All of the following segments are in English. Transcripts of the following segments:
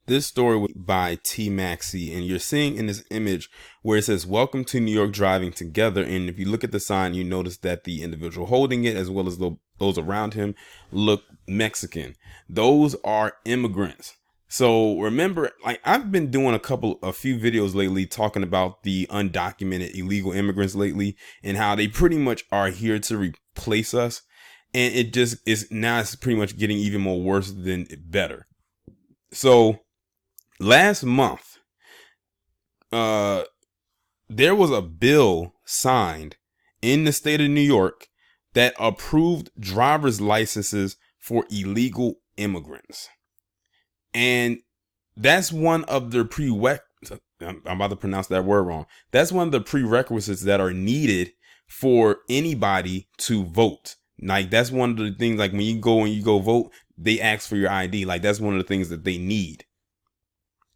This story was by T Maxey, and you're seeing in this image where it says "Welcome to New York, driving together." And if you look at the sign, you notice that the individual holding it, as well as those around him, look Mexican. Those are immigrants. So remember, like, I've been doing a few videos lately talking about the undocumented illegal immigrants lately, and how they pretty much are here to replace us. And it just is now, it's pretty much getting even more worse than better. So last month, there was a bill signed in the state of New York that approved driver's licenses for illegal immigrants. And that's one of the prerequisites. I'm about to pronounce that word wrong. That's one of the prerequisites that are needed for anybody to vote. Like, that's one of the things, like, when you go vote, they ask for your ID. Like, that's one of the things that they need.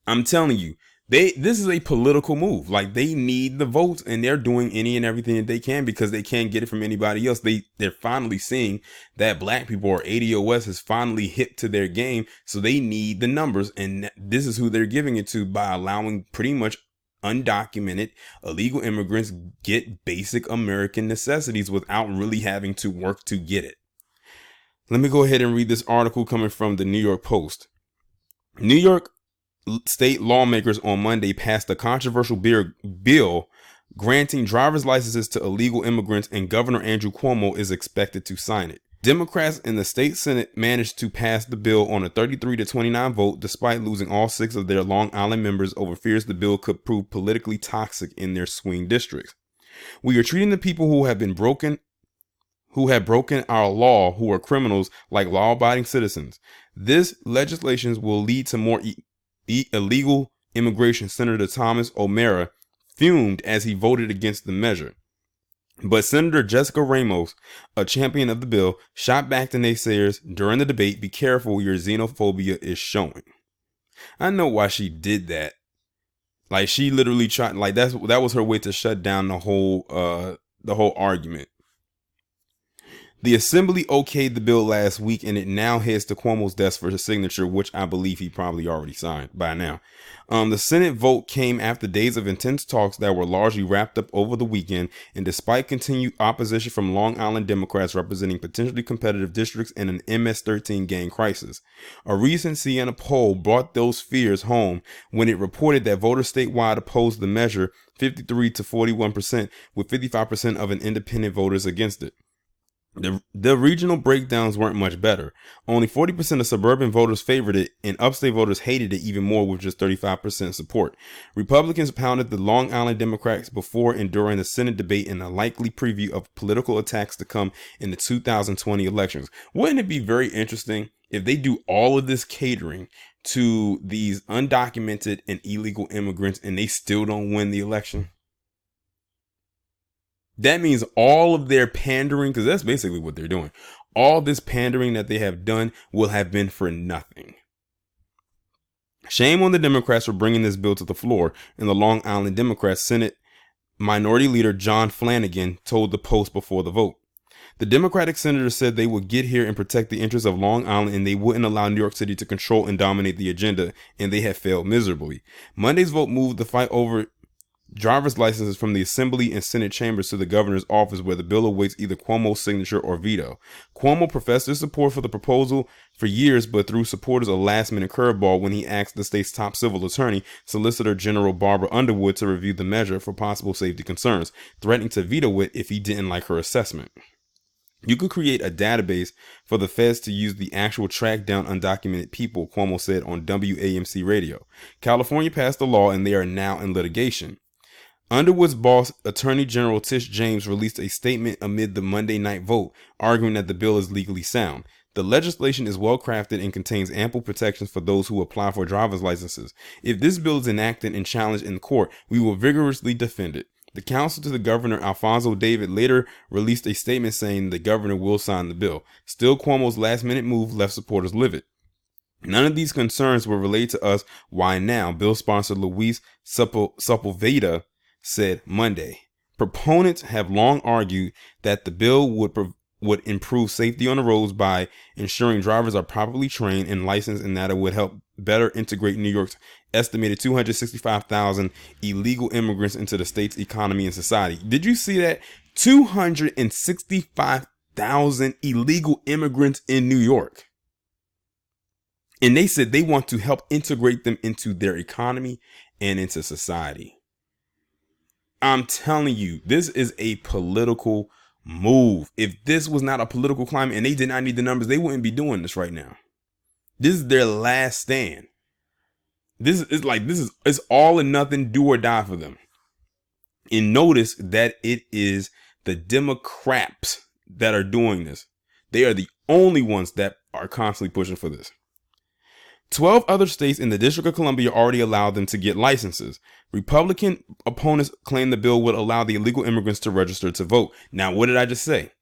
I'm telling you, this is a political move. Like, they need the votes, and they're doing any and everything that they can because they can't get it from anybody else. They're finally seeing that black people, or ADOS, is finally hip to their game. So they need the numbers, and this is who they're giving it to by allowing pretty much undocumented illegal immigrants get basic American necessities without really having to work to get it. Let me go ahead and read this article coming from the New York Post. New York state lawmakers on Monday passed a controversial bill granting driver's licenses to illegal immigrants, and Governor Andrew Cuomo is expected to sign it. Democrats in the state Senate managed to pass the bill on a 33-29 vote, despite losing all 6 of their Long Island members over fears the bill could prove politically toxic in their swing districts. "We are treating the people who have broken our law, who are criminals, like law-abiding citizens. This legislation will lead to more illegal immigration," Senator Thomas O'Mara fumed as he voted against the measure. But Senator Jessica Ramos, a champion of the bill, shot back the naysayers during the debate. "Be careful, your xenophobia is showing." I know why she did that. Like, she literally tried, like, that was her way to shut down the whole argument. The Assembly okayed the bill last week, and it now heads to Cuomo's desk for his signature, which I believe he probably already signed by now. The Senate vote came after days of intense talks that were largely wrapped up over the weekend, and despite continued opposition from Long Island Democrats representing potentially competitive districts and an MS-13 gang crisis. A recent Siena poll brought those fears home when it reported that voters statewide opposed the measure 53 to 41%, with 55% of independent voters against it. The regional breakdowns weren't much better. Only 40% of suburban voters favored it, and upstate voters hated it even more, with just 35% support. Republicans pounded the Long Island Democrats before and during the Senate debate in a likely preview of political attacks to come in the 2020 elections. Wouldn't it be very interesting if they do all of this catering to these undocumented and illegal immigrants and they still don't win the election? That means all of their pandering, because that's basically what they're doing, all this pandering that they have done will have been for nothing. Shame on the Democrats for bringing this bill to the floor, and the Long Island Democrats Senate Minority Leader John Flanagan told the Post before the vote. The Democratic senator said they would get here and protect the interests of Long Island, and they wouldn't allow New York City to control and dominate the agenda, and they have failed miserably. Monday's vote moved the fight over driver's licenses from the Assembly and Senate chambers to the governor's office, where the bill awaits either Cuomo's signature or veto. Cuomo professed his support for the proposal for years, but threw supporters a last-minute curveball when he asked the state's top civil attorney, Solicitor General Barbara Underwood, to review the measure for possible safety concerns, threatening to veto it if he didn't like her assessment. "You could create a database for the feds to use the actual track down undocumented people," Cuomo said on WAMC radio. "California passed the law, and they are now in litigation." Underwood's boss, Attorney General Tish James, released a statement amid the Monday night vote, arguing that the bill is legally sound. "The legislation is well crafted and contains ample protections for those who apply for driver's licenses. If this bill is enacted and challenged in court, we will vigorously defend it." The counsel to the governor, Alfonso David, later released a statement saying the governor will sign the bill. Still, Cuomo's last-minute move left supporters livid. "None of these concerns were relayed to us. Why now?" Bill sponsor Luis Sepulveda said Monday. Proponents have long argued that the bill would improve safety on the roads by ensuring drivers are properly trained and licensed, and that it would help better integrate New York's estimated 265,000 illegal immigrants into the state's economy and society. Did you see that? 265,000 illegal immigrants in New York. And they said they want to help integrate them into their economy and into society. I'm telling you, this is a political move. If this was not a political climate and they did not need the numbers, they wouldn't be doing this right now. This is their last stand. It's all or nothing, do or die for them. And notice that it is the Democrats that are doing this. They are the only ones that are constantly pushing for this. 12 other states in the District of Columbia already allowed them to get licenses. Republican opponents claim the bill would allow the illegal immigrants to register to vote. Now, what did I just say?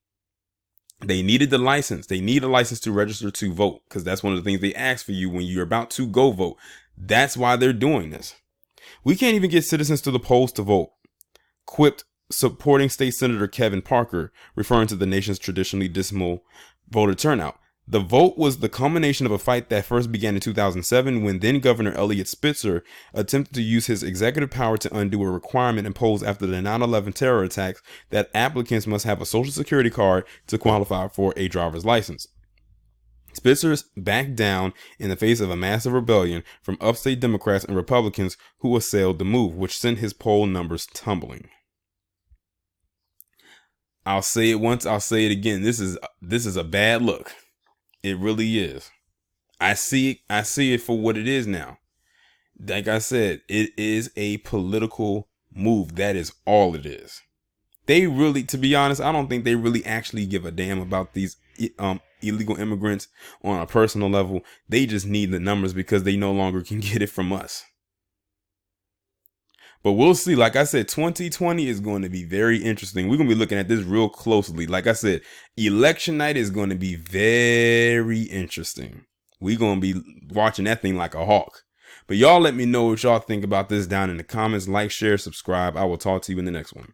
They needed the license. They need a license to register to vote, because that's one of the things they ask for you when you're about to go vote. That's why they're doing this. We can't even get citizens to the polls to vote, quipped supporting State Senator Kevin Parker, referring to the nation's traditionally dismal voter turnout. The vote was the culmination of a fight that first began in 2007 when then Governor Eliot Spitzer attempted to use his executive power to undo a requirement imposed after the 9/11 terror attacks that applicants must have a social security card to qualify for a driver's license. Spitzer backed down in the face of a massive rebellion from upstate Democrats and Republicans who assailed the move, which sent his poll numbers tumbling. I'll say it once, I'll say it again. This is a bad look. It really is. I see it for what it is now. Like I said, it is a political move. That is all it is. They really, to be honest, I don't think they really actually give a damn about these illegal immigrants on a personal level. They just need the numbers because they no longer can get it from us. But we'll see. Like I said, 2020 is going to be very interesting. We're going to be looking at this real closely. Like I said, election night is going to be very interesting. We're going to be watching that thing like a hawk. But y'all let me know what y'all think about this down in the comments. Like, share, subscribe. I will talk to you in the next one.